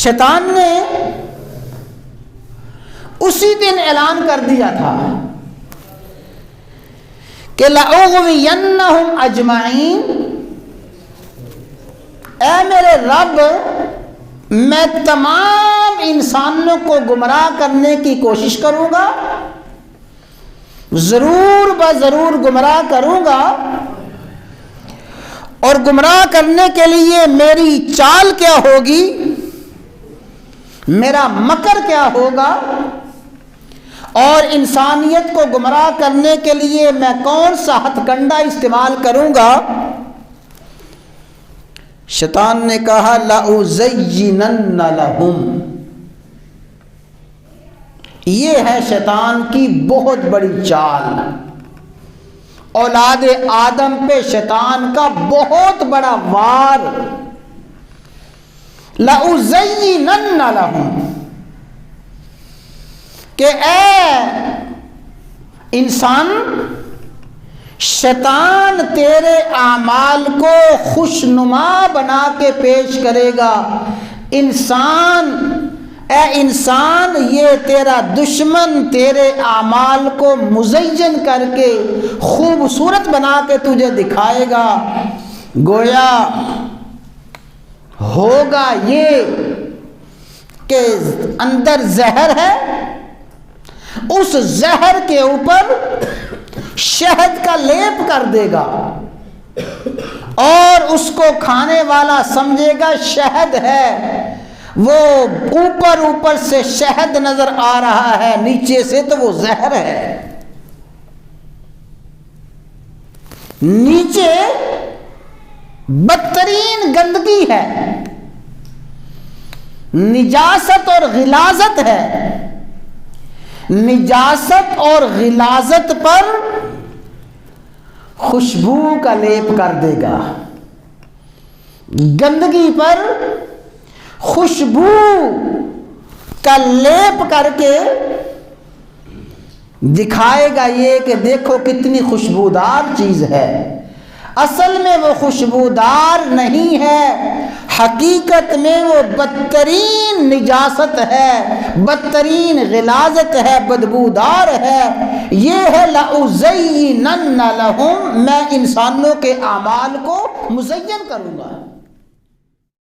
شیطان نے اسی دن اعلان کر دیا تھا کہ لَأُغْوِيَنَّهُمْ أَجْمَعِينَ، اے میرے رب میں تمام انسانوں کو گمراہ کرنے کی کوشش کروں گا، ضرور بضرور گمراہ کروں گا، اور گمراہ کرنے کے لیے میری چال کیا ہوگی، میرا مکر کیا ہوگا، اور انسانیت کو گمراہ کرنے کے لیے میں کون سا ہتھ کنڈا استعمال کروں گا۔ شیطان نے کہا لَأُزَيِّنَنَّ لَهُمْ، یہ ہے شیطان کی بہت بڑی چال، اولاد آدم پہ شیطان کا بہت بڑا وار۔ لَأُزَيِّنَنَّ لَهُمْ، کہ اے انسان، شیطان تیرے اعمال کو خوشنما بنا کے پیش کرے گا۔ انسان، اے انسان، یہ تیرا دشمن تیرے اعمال کو مزین کر کے خوبصورت بنا کے تجھے دکھائے گا، گویا ہوگا یہ کہ اندر زہر ہے، اس زہر کے اوپر شہد کا لیپ کر دے گا اور اس کو کھانے والا سمجھے گا شہد ہے، وہ اوپر سے شہد نظر آ رہا ہے، نیچے سے تو وہ زہر ہے۔ نیچے بدترین گندگی ہے، نجاست اور غلاظت ہے، نجاست اور غلاظت پر خوشبو کا لیپ کر دے گا، گندگی پر خوشبو کا لیپ کر کے دکھائے گا یہ کہ دیکھو کتنی خوشبودار چیز ہے۔ اصل میں وہ خوشبودار نہیں ہے، حقیقت میں وہ بدترین نجاست ہے، بدترین غلاظت ہے، بدبودار ہے۔ یہ ہے لَأُزَيِّنَنَّ لَهُمْ، میں انسانوں کے اعمال کو مزین کروں گا۔